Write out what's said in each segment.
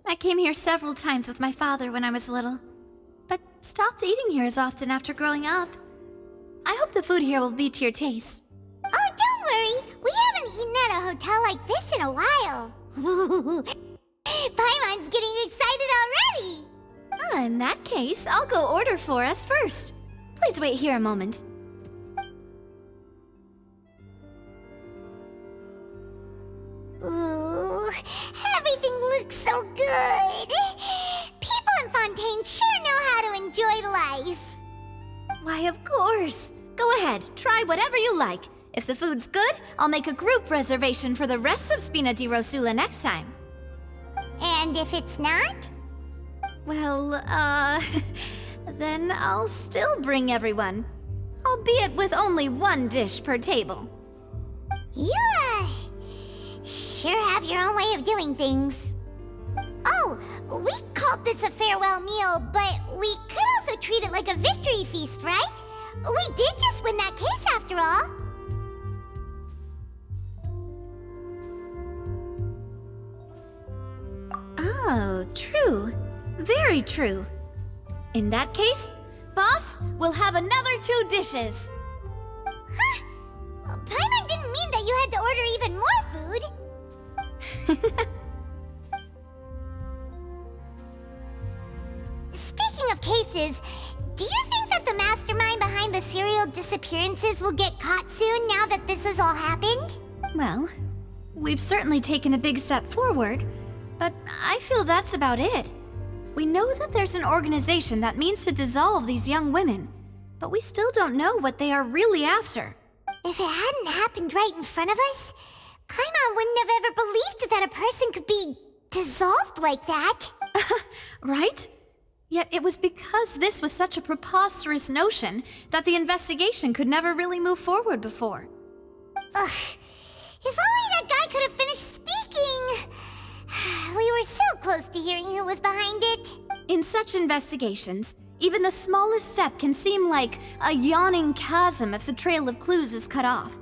I came here several times with my father when I was little, but stopped eating here as often after growing up. I hope the food here will be to your taste. Oh, don't worry! We haven't eaten at a hotel like this in a while. Paimon's getting excited already! In that case, I'll go order for us first. Please wait here a moment. Ooh, everything looks so good! People in Fontaine sure know how to enjoy life! Why, of course. Go ahead, try whatever you like. If the food's good, I'll make a group reservation for the rest of Spina di Rosula next time. And if it's not? Well, then I'll still bring everyone. Albeit with only one dish per table. You, sure have your own way of doing things. Oh, we called this a farewell meal, but we could also treat it like a victory feast, right? We did just win that case after all. Oh, true. Very true. In that case, boss, we'll have another 2 dishes. Huh? Paimon didn't mean that you had to order even more food. Speaking of cases, do you think that the mastermind behind the serial disappearances will get caught soon now that this has all happened? Well, we've certainly taken a big step forward, but I feel that's about it. We know that there's an organization that means to dissolve these young women, but we still don't know what they are really after. If it hadn't happened right in front of us, Paimon wouldn't have ever believed that a person could be dissolved like that. Right? Yet it was because this was such a preposterous notion that the investigation could never really move forward before. Ugh. If only that guy could have finished speaking! We were so close to hearing who was behind it. In such investigations, even the smallest step can seem like a yawning chasm if the trail of clues is cut off.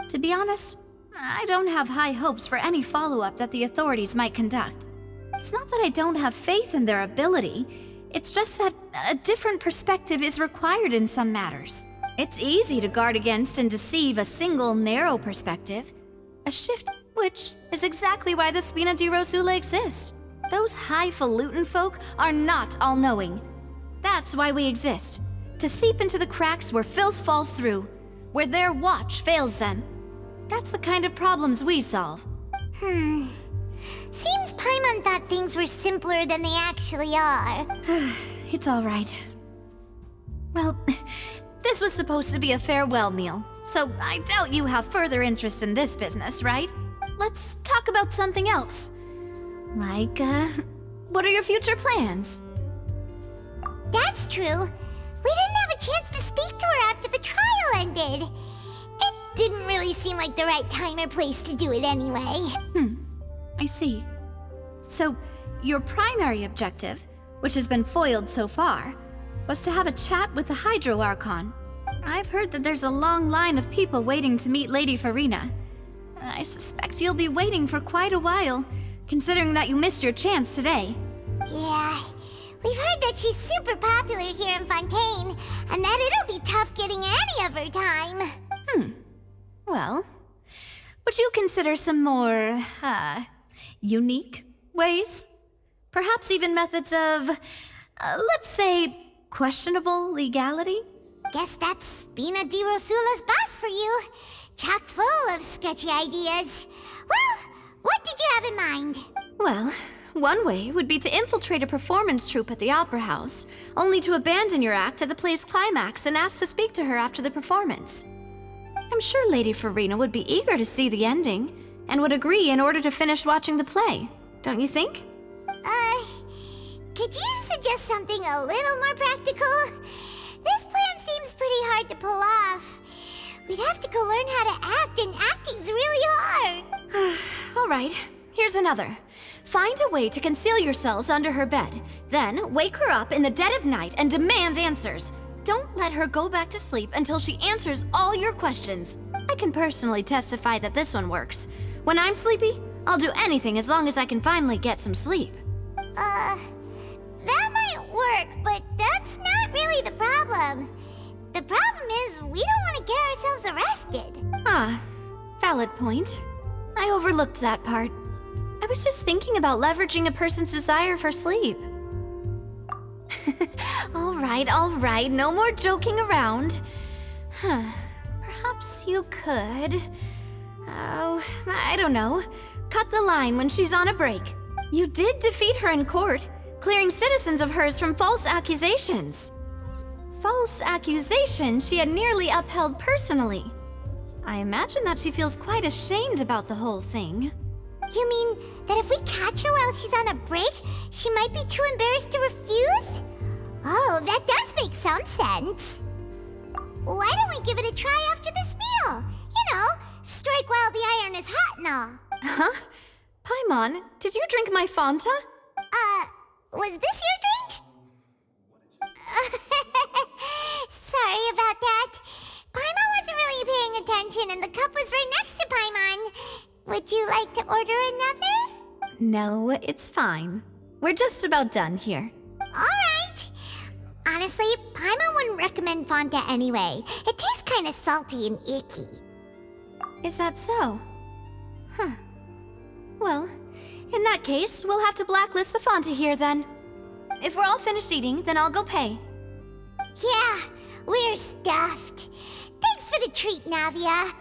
To be honest, I don't have high hopes for any follow-up that the authorities might conduct. It's not that I don't have faith in their ability, it's just that a different perspective is required in some matters. It's easy to guard against and deceive a single narrow perspective. A shift which is exactly why the Spina di Rosula exist. Those highfalutin folk are not all-knowing. That's why we exist. To seep into the cracks where filth falls through, where their watch fails them. That's the kind of problems we solve. Seems Paimon thought things were simpler than they actually are. It's all right. Well, this was supposed to be a farewell meal, so I doubt you have further interest in this business, right? Let's talk about something else. Like, what are your future plans? That's true. We didn't have a chance to speak to her after the trial ended. It didn't really seem like the right time or place to do it anyway. I see. So, your primary objective, which has been foiled so far, was to have a chat with the Hydro Archon. I've heard that there's a long line of people waiting to meet Lady Farina. I suspect you'll be waiting for quite a while, considering that you missed your chance today. Yeah, we've heard that she's super popular here in Fontaine, and that it'll be tough getting any of her time. Well, would you consider some more, unique ways? Perhaps even methods of, let's say, questionable legality? Guess that's Spina di Rosula's boss for you. Chock full of sketchy ideas. Well, what did you have in mind? Well, one way would be to infiltrate a performance troupe at the Opera House, only to abandon your act at the play's climax and ask to speak to her after the performance. I'm sure Lady Farina would be eager to see the ending, and would agree in order to finish watching the play, don't you think? Could you suggest something a little more practical? This plan seems pretty hard to pull off. We'd have to go learn how to act, and acting's really hard. All right, here's another. Find a way to conceal yourselves under her bed. Then wake her up in the dead of night and demand answers. Don't let her go back to sleep until she answers all your questions. I can personally testify that this one works. When I'm sleepy, I'll do anything as long as I can finally get some sleep. That might work, but that's not really the problem. The problem is we don't want to get ourselves arrested. Valid point. I overlooked that part. I was just thinking about leveraging a person's desire for sleep. All right, no more joking around. Perhaps you could... I don't know. Cut the line when she's on a break. You did defeat her in court, clearing citizens of hers from false accusations. False accusations she had nearly upheld personally. I imagine that she feels quite ashamed about the whole thing. You mean that if we catch her while she's on a break, she might be too embarrassed to refuse? Oh, that does make some sense. Why don't we give it a try after this meal? You know, strike while the iron is hot and all. Huh? Paimon, did you drink my Fanta? Was this your drink? Sorry about that. Paimon wasn't really paying attention and the cup was right next to Paimon. Would you like to order another? No, it's fine. We're just about done here. Alright. Honestly, Paimon wouldn't recommend Fanta anyway. It tastes kind of salty and icky. Is that so? Huh. Well, in that case, we'll have to blacklist the Fanta here then. If we're all finished eating, then I'll go pay. Yeah, we're stuffed. Thanks for the treat, Navia.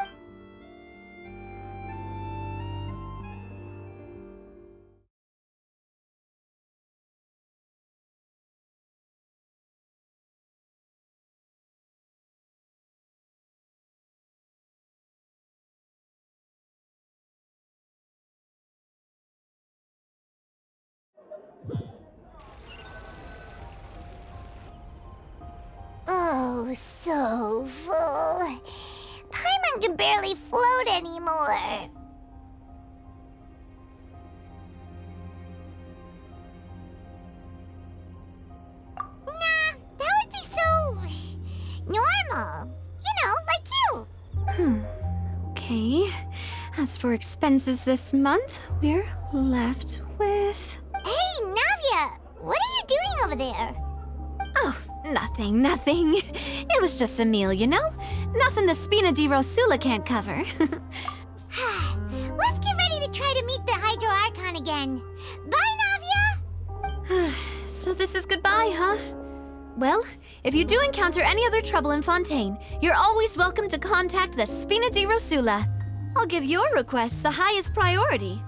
Oh, so full. Paimon can barely float anymore. Nah, that would be so... normal. You know, like you. Okay. As for expenses this month, we're left with... Hey, Navia! What are you doing over there? Oh, nothing. It was just a meal, you know? Nothing the Spina di Rosula can't cover. Let's get ready to try to meet the Hydro Archon again. Bye, Navia! So this is goodbye, huh? Well, if you do encounter any other trouble in Fontaine, you're always welcome to contact the Spina di Rosula. I'll give your requests the highest priority.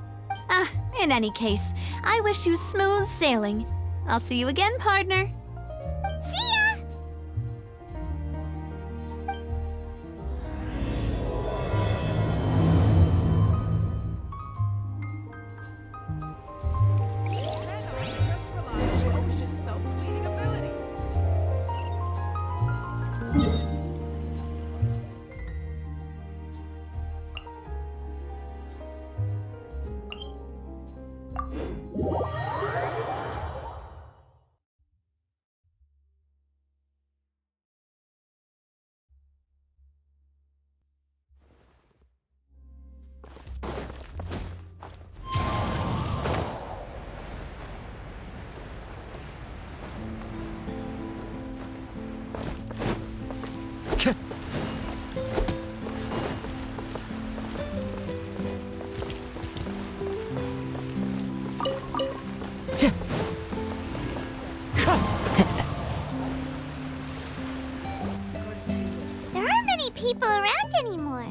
In any case, I wish you smooth sailing. I'll see you again, partner. See ya! There aren't many people around anymore.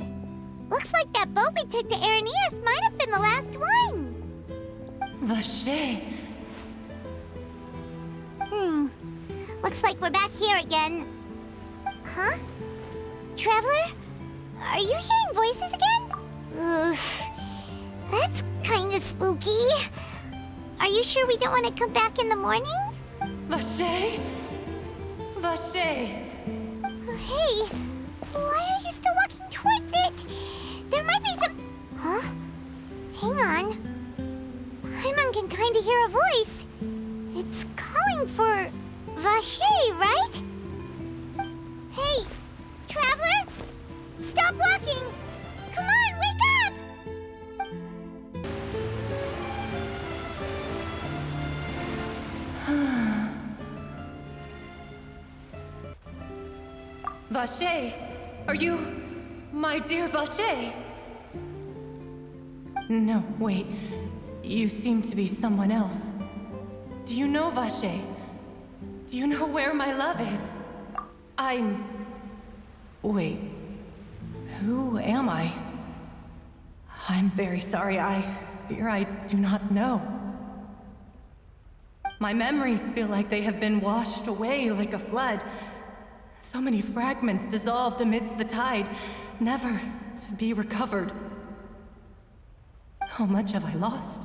Looks like that boat we took to Araneas might have been the last one. Vache. Looks like we're back here again. Huh? Traveler? Are you hearing voices again? Ugh. That's kinda spooky. Are you sure we don't want to come back in the morning? Vache? Vache. Hey, why are you still walking towards it? There might be some... Huh? Hang on. Paimon can kinda hear a voice. It's calling for... Vache, right? Hey, Traveler? Stop walking! Come on, wake up! Vache, are you... my dear Vache? No, wait. You seem to be someone else. Do you know Vache? Do you know where my love is? Wait. Who am I? I'm very sorry. I fear I do not know. My memories feel like they have been washed away like a flood. So many fragments dissolved amidst the tide, never to be recovered. How much have I lost?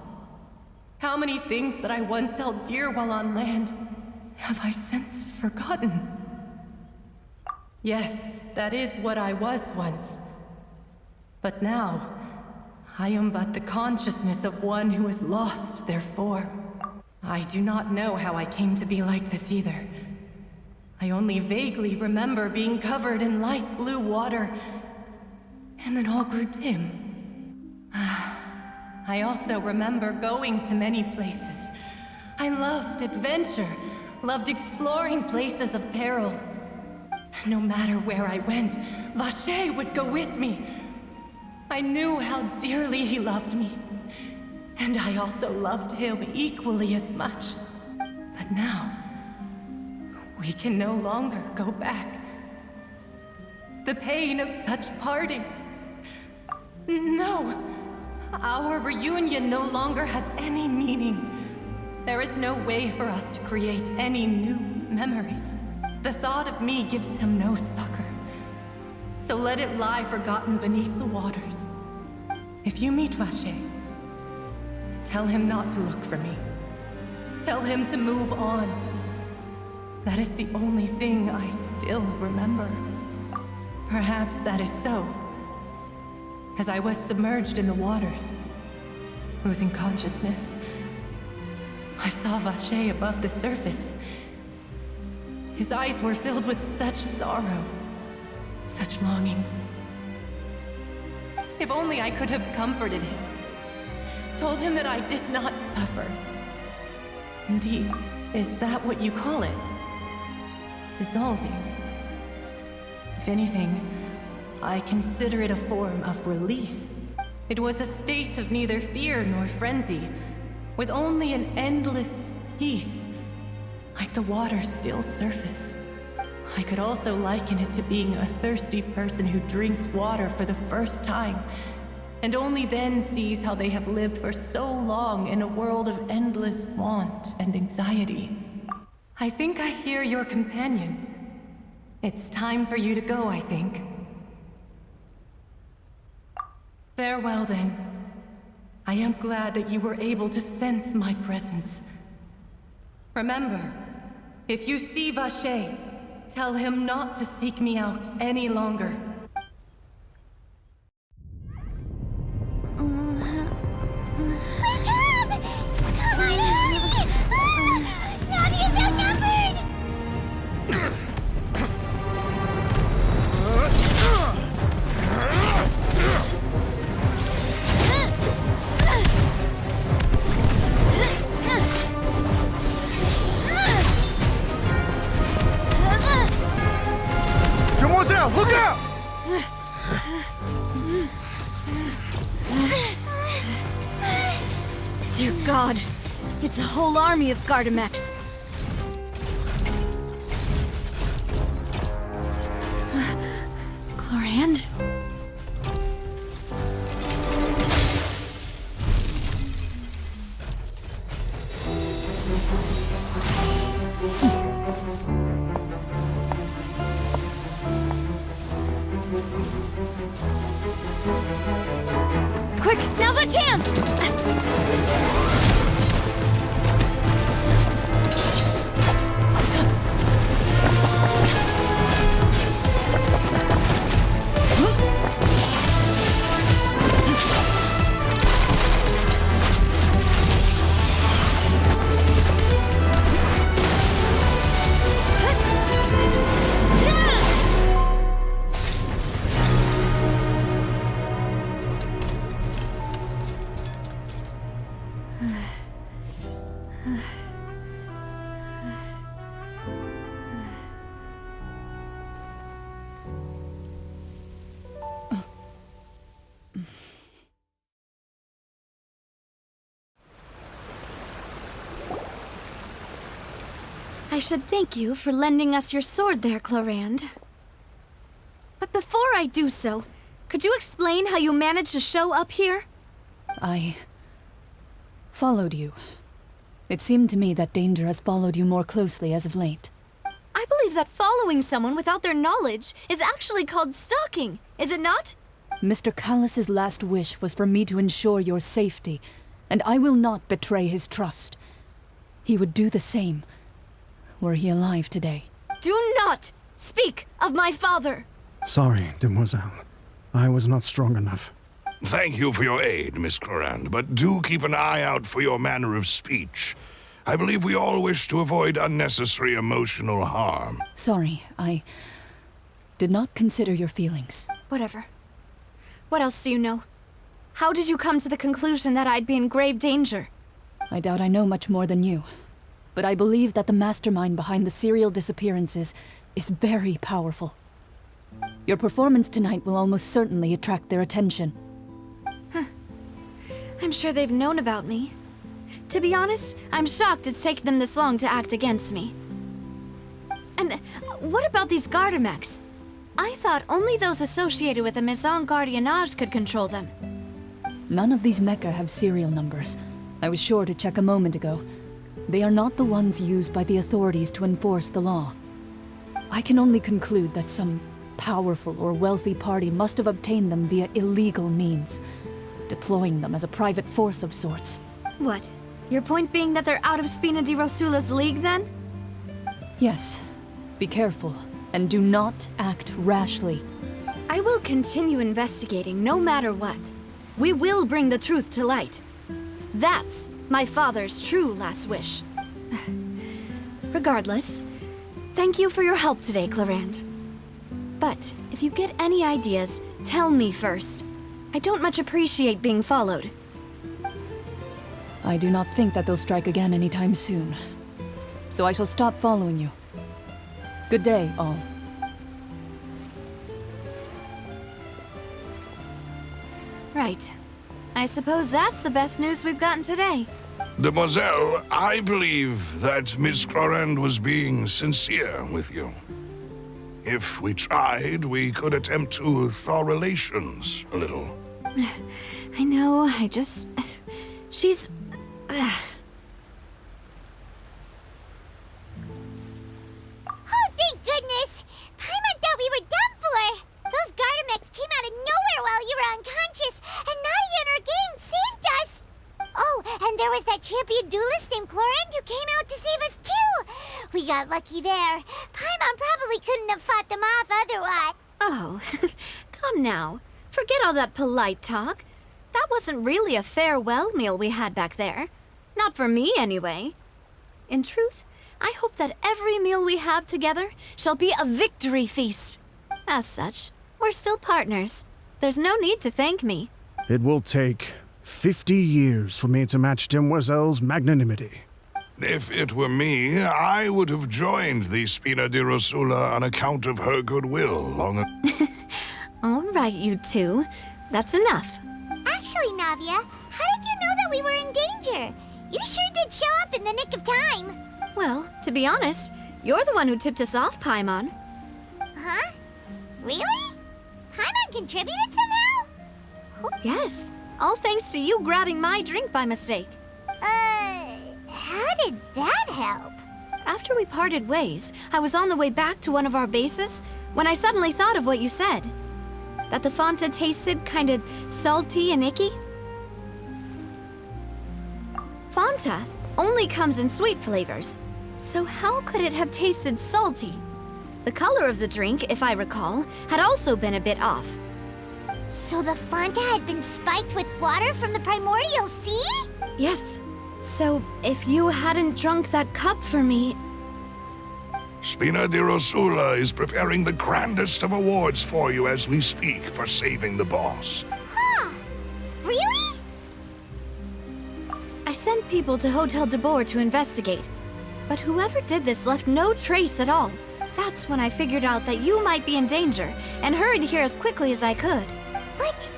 How many things that I once held dear while on land have I since forgotten? Yes, that is what I was once. But now, I am but the consciousness of one who has lost their form. I do not know how I came to be like this either. I only vaguely remember being covered in light blue water, and then all grew dim. I also remember going to many places. I loved adventure, loved exploring places of peril. No matter where I went, Vache would go with me. I knew how dearly he loved me, and I also loved him equally as much. But now, we can no longer go back. The pain of such parting. No, our reunion no longer has any meaning. There is no way for us to create any new memories. The thought of me gives him no succor. So let it lie forgotten beneath the waters. If you meet Vache, tell him not to look for me. Tell him to move on. That is the only thing I still remember. Perhaps that is so. As I was submerged in the waters, losing consciousness, I saw Vache above the surface. His eyes were filled with such sorrow, such longing. If only I could have comforted him, told him that I did not suffer. Indeed, is that what you call it? Dissolving. If anything, I consider it a form of release. It was a state of neither fear nor frenzy, with only an endless peace, like the water's still surface. I could also liken it to being a thirsty person who drinks water for the first time, and only then sees how they have lived for so long in a world of endless want and anxiety. I think I hear your companion. It's time for you to go, I think. Farewell, then. I am glad that you were able to sense my presence. Remember, if you see Vache, tell him not to seek me out any longer. Wake up! Come on, hurry! Navi is outnumbered! look out! Dear God, it's a whole army of Gardamex. Chlorand? Quick, now's our chance! I should thank you for lending us your sword there, Chlorand. But before I do so, could you explain how you managed to show up here? I followed you. It seemed to me that danger has followed you more closely as of late. I believe that following someone without their knowledge is actually called stalking, is it not? Mr. Callus's last wish was for me to ensure your safety, and I will not betray his trust. He would do the same, were he alive today. Do not speak of my father! Sorry, demoiselle. I was not strong enough. Thank you for your aid, Miss Clorand, but do keep an eye out for your manner of speech. I believe we all wish to avoid unnecessary emotional harm. Sorry, I did not consider your feelings. Whatever. What else do you know? How did you come to the conclusion that I'd be in grave danger? I doubt I know much more than you, but I believe that the mastermind behind the serial disappearances is very powerful. Your performance tonight will almost certainly attract their attention. I'm sure they've known about me. To be honest, I'm shocked it's taken them this long to act against me. And what about these Gardamex? I thought only those associated with the Maison Gardiennage could control them. None of these mecha have serial numbers. I was sure to check a moment ago. They are not the ones used by the authorities to enforce the law. I can only conclude that some powerful or wealthy party must have obtained them via illegal means, deploying them as a private force of sorts. What? Your point being that they're out of Spina di Rosula's league, then? Yes. Be careful, and do not act rashly. I will continue investigating no matter what. We will bring the truth to light. That's my father's true last wish. Regardless, thank you for your help today, Clorand. But if you get any ideas, tell me first. I don't much appreciate being followed. I do not think that they'll strike again anytime soon. So I shall stop following you. Good day, all. Right. I suppose that's the best news we've gotten today. Demoiselle, I believe that Miss Clorand was being sincere with you. If we tried, we could attempt to thaw relations a little. I know, she's... Oh, thank goodness! Paimon thought we were done for! Those Gardamex came out of nowhere while you were unconscious, and Nadia and her gang saved us! Oh, and there was that champion duelist named Clorand who came out to save us too! We got lucky there. Paimon probably couldn't have fought them off otherwise. Oh, come now. Forget all that polite talk. That wasn't really a farewell meal we had back there. Not for me, anyway. In truth, I hope that every meal we have together shall be a victory feast. As such, we're still partners. There's no need to thank me. It will take 50 years for me to match Demoiselle's magnanimity. If it were me, I would have joined the Spina di Rosula on account of her goodwill long ago. All right, you two. That's enough. Actually, Navia, how did you know that we were in danger? You sure did show up in the nick of time. Well, to be honest, you're the one who tipped us off, Paimon. Huh? Really? Paimon contributed somehow? Yes, all thanks to you grabbing my drink by mistake. How did that help? After we parted ways, I was on the way back to one of our bases when I suddenly thought of what you said. That the Fanta tasted kind of salty and icky. Fanta only comes in sweet flavors, so how could it have tasted salty? The color of the drink, if I recall, had also been a bit off. So the Fanta had been spiked with water from the primordial sea? Yes, so if you hadn't drunk that cup for me... Spina di Rosula is preparing the grandest of awards for you as we speak for saving the boss. Huh? Really? I sent people to Hotel de Boer to investigate, but whoever did this left no trace at all. That's when I figured out that you might be in danger and hurried here as quickly as I could. But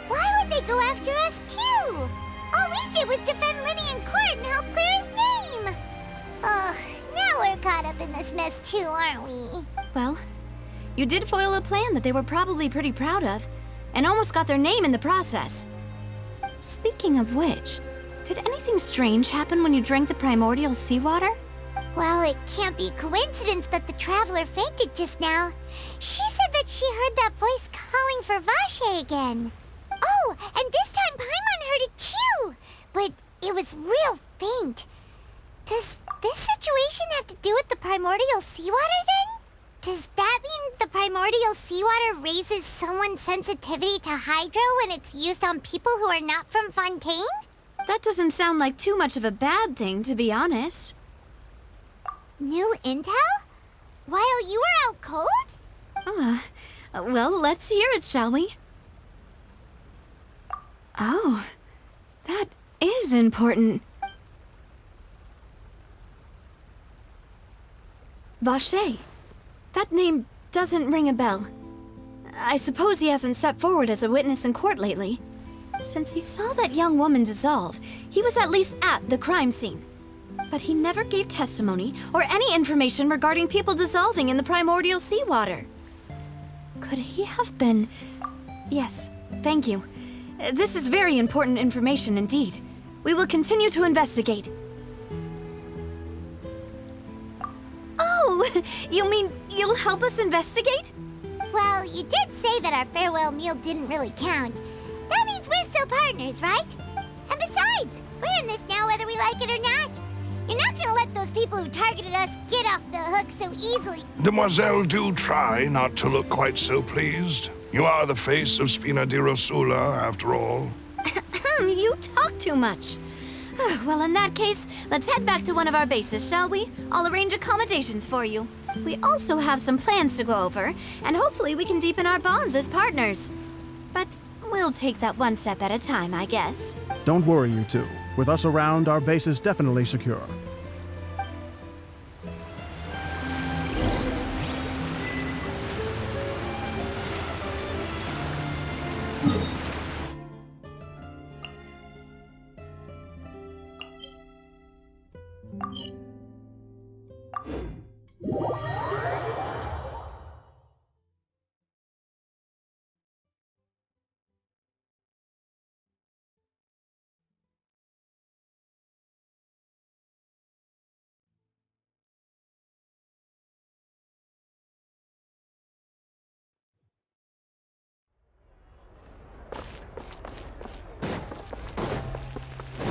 why would they go after us too? All we did was defend Linny in court and help clear his name. Ugh, now we're caught up in this mess too, aren't we? Well, you did foil a plan that they were probably pretty proud of, and almost got their name in the process. Speaking of which, did anything strange happen when you drank the primordial seawater? Well, it can't be coincidence that the traveler fainted just now. She said that she heard that voice calling for Vache again. Oh, and this time Paimon heard it too, but it was real faint. Does this situation have to do with the primordial seawater then? Does that mean the primordial seawater raises someone's sensitivity to hydro when it's used on people who are not from Fontaine? That doesn't sound like too much of a bad thing, to be honest. New intel? While you were out cold? Well, let's hear it, shall we? Oh, that is important. Vache. That name doesn't ring a bell. I suppose he hasn't stepped forward as a witness in court lately. Since he saw that young woman dissolve, he was at least at the crime scene. But he never gave testimony or any information regarding people dissolving in the primordial seawater. Could he have been... Yes, thank you. This is very important information indeed. We will continue to investigate. Oh, you mean you'll help us investigate? Well, you did say that our farewell meal didn't really count. That means we're still partners, right? And besides, we're in this now whether we like it or not. You're not gonna let those people who targeted us get off the hook so easily. Demoiselle, do try not to look quite so pleased. You are the face of Spina di Rosula, after all. You talk too much. Well, in that case, let's head back to one of our bases, shall we? I'll arrange accommodations for you. We also have some plans to go over, and hopefully we can deepen our bonds as partners. But we'll take that one step at a time, I guess. Don't worry, you two. With us around, our base is definitely secure.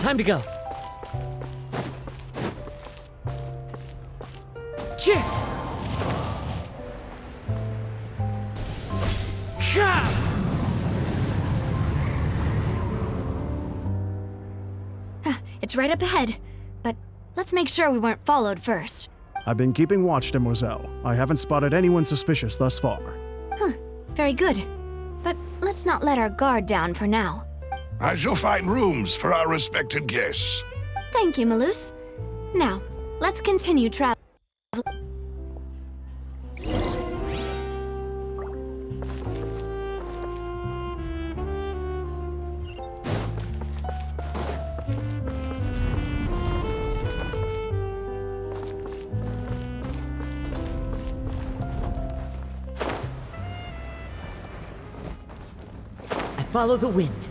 Time to go. Cheer! It's right up ahead, but let's make sure we weren't followed first. I've been keeping watch, Demoiselle. I haven't spotted anyone suspicious thus far. Very good. But let's not let our guard down for now. I shall find rooms for our respected guests. Thank you, Malus. Now, let's continue travel. Follow the wind.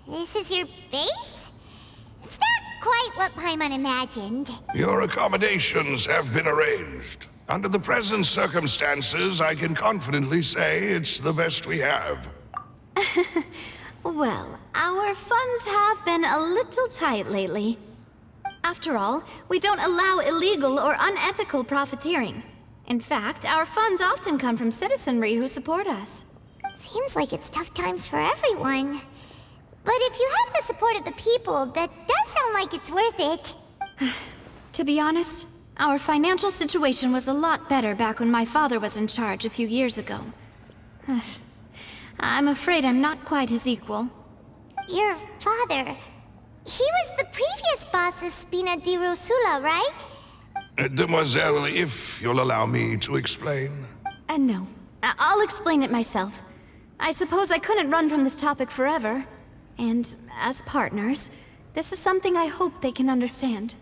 This is your base? It's not quite what Paimon imagined. Your accommodations have been arranged. Under the present circumstances, I can confidently say it's the best we have. Well, our funds have been a little tight lately. After all, we don't allow illegal or unethical profiteering. In fact, our funds often come from citizenry who support us. Seems like it's tough times for everyone. But if you have the support of the people, that does sound like it's worth it. To be honest, our financial situation was a lot better back when my father was in charge a few years ago. I'm afraid I'm not quite his equal. Your father... he was the previous boss of Spina di Rosula, right? Demoiselle, if you'll allow me to explain. No. I'll explain it myself. I suppose I couldn't run from this topic forever. And as partners, this is something I hope they can understand.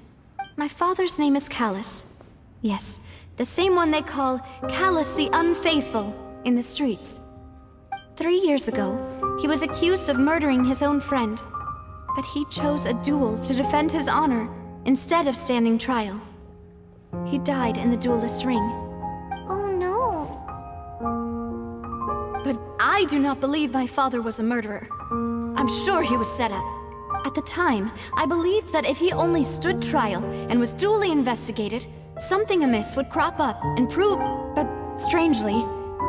My father's name is Callus. Yes, the same one they call Callus the Unfaithful in the streets. 3 years ago, he was accused of murdering his own friend. But he chose a duel to defend his honor instead of standing trial. He died in the duelist's ring. Oh no. But I do not believe my father was a murderer. I'm sure he was set up. At the time, I believed that if he only stood trial and was duly investigated, something amiss would crop up and prove... But strangely,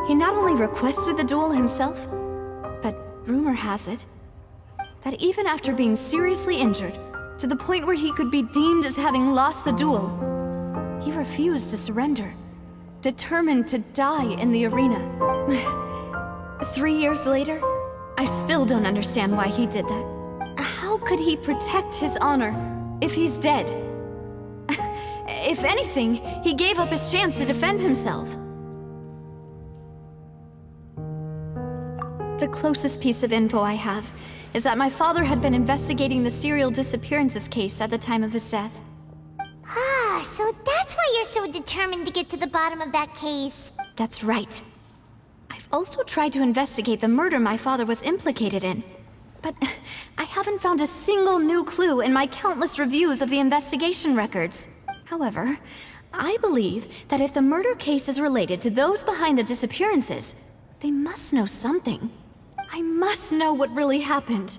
he not only requested the duel himself, but rumor has it that even after being seriously injured, to the point where he could be deemed as having lost the duel, he refused to surrender, determined to die in the arena. 3 years later, I still don't understand why he did that. How could he protect his honor if he's dead? If anything, he gave up his chance to defend himself. The closest piece of info I have is that my father had been investigating the serial disappearances case at the time of his death. Ah, so that's why you're so determined to get to the bottom of that case. That's right. I've also tried to investigate the murder my father was implicated in, but I haven't found a single new clue in my countless reviews of the investigation records. However, I believe that if the murder case is related to those behind the disappearances, they must know something. I must know what really happened.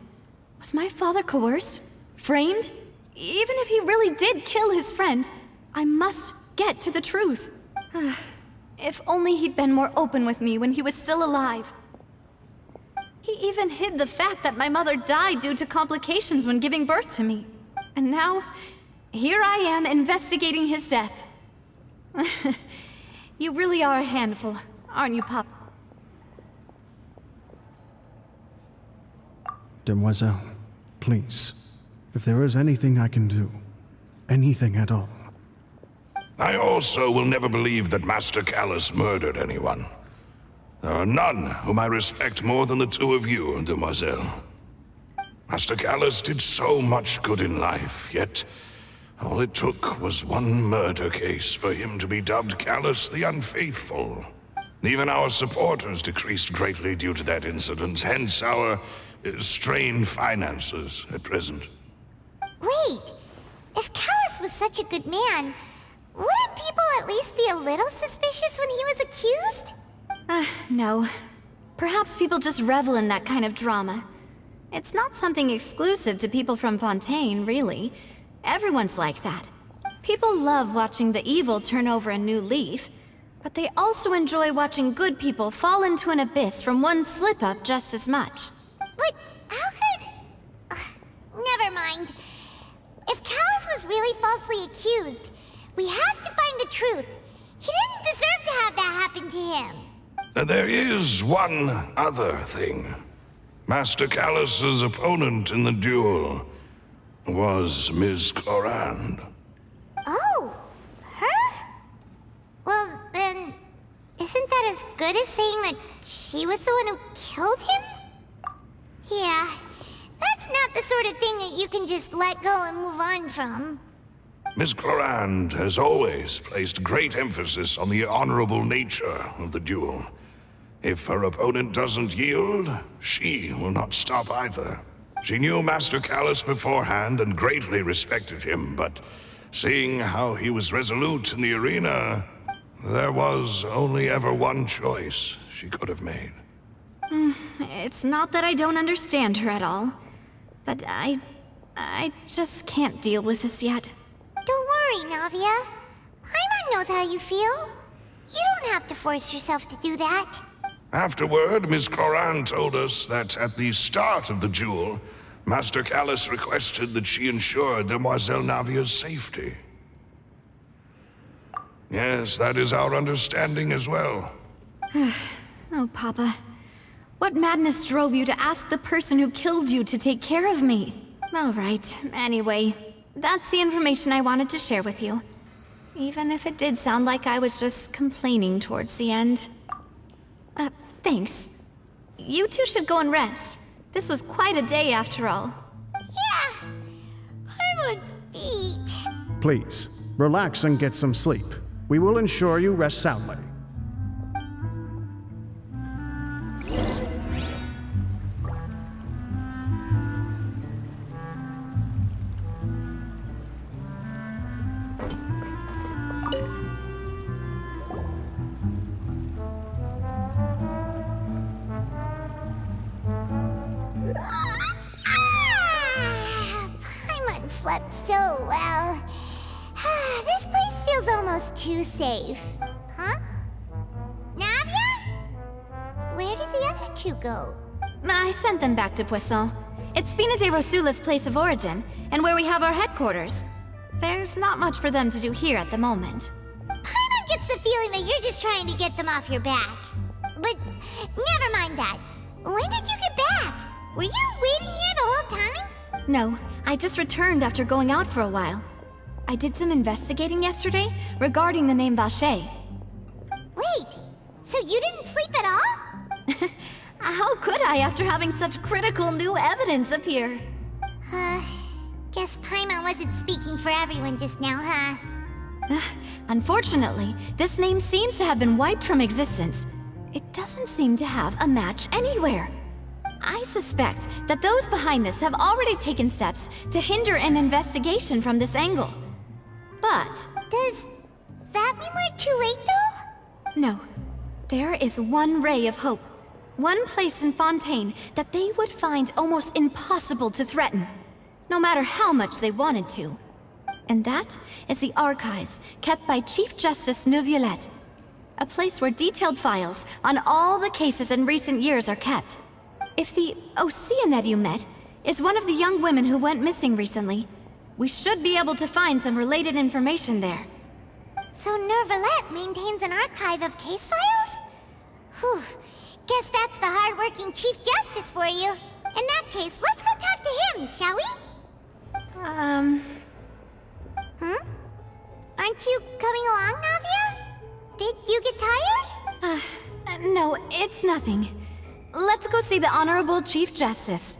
Was my father coerced? Framed? Even if he really did kill his friend, I must get to the truth. If only he'd been more open with me when he was still alive. He even hid the fact that my mother died due to complications when giving birth to me. And now, here I am investigating his death. You really are a handful, aren't you, Pop? Demoiselle, please, if there is anything I can do, anything at all. I also will never believe that Master Callus murdered anyone. There are none whom I respect more than the two of you, Demoiselle. Master Callus did so much good in life, yet all it took was one murder case for him to be dubbed Callus the Unfaithful. Even our supporters decreased greatly due to that incident, hence our strained finances at present. Wait, if Callus was such a good man, wouldn't people at least be a little suspicious when he was accused? No. Perhaps people just revel in that kind of drama. It's not something exclusive to people from Fontaine, really. Everyone's like that. People love watching the evil turn over a new leaf, but they also enjoy watching good people fall into an abyss from one slip-up just as much. But how could... never mind. If Callus was really falsely accused, we have to find the truth. He didn't deserve to have that happen to him. There is one other thing. Master Callus's opponent in the duel was Ms. Clorand. Oh, her? Well, then, isn't that as good as saying that she was the one who killed him? Yeah, that's not the sort of thing that you can just let go and move on from. Ms. Clorand has always placed great emphasis on the honorable nature of the duel. If her opponent doesn't yield, she will not stop either. She knew Master Callus beforehand and greatly respected him, but seeing how he was resolute in the arena, there was only ever one choice she could have made. It's not that I don't understand her at all, but I just can't deal with this yet. Don't worry, Navia. Paimon knows how you feel. You don't have to force yourself to do that. Afterward, Ms. Clorand told us that at the start of the duel, Master Callus requested that she ensure Demoiselle Navia's safety. Yes, that is our understanding as well. Oh, Papa. What madness drove you to ask the person who killed you to take care of me? All right, anyway, that's the information I wanted to share with you. Even if it did sound like I was just complaining towards the end. Thanks. You two should go and rest. This was quite a day after all. Yeah, Paimon's feet. Please, relax and get some sleep. We will ensure you rest soundly. Paimon slept so well. This place feels almost too safe. Huh? Navia? Where did the other two go? I sent them back to Poisson. It's Spina de Rosula's place of origin, and where we have our headquarters. There's not much for them to do here at the moment. Paimon gets the feeling that you're just trying to get them off your back. But never mind that. When did you get back? Were you waiting here the whole time? No, I just returned after going out for a while. I did some investigating yesterday regarding the name Vache. Wait, so you didn't sleep at all? How could I after having such critical new evidence appear? Guess Paimon wasn't speaking for everyone just now, huh? Unfortunately, this name seems to have been wiped from existence. It doesn't seem to have a match anywhere. I suspect that those behind this have already taken steps to hinder an investigation from this angle. But... Does that mean we're too late, though? no. There is one ray of hope. One place in Fontaine that they would find almost impossible to threaten, no matter how much they wanted to. And that is the archives kept by Chief Justice Neuvillette. A place where detailed files on all the cases in recent years are kept. If the Oceanette you met is one of the young women who went missing recently, we should be able to find some related information there. So Neuvillette maintains an archive of case files? Whew. Guess that's the hard-working Chief Justice for you. In that case, let's go talk to him, shall we? Aren't you coming along, Navia? Did you get tired? No, it's nothing. Let's go see the Honorable Chief Justice.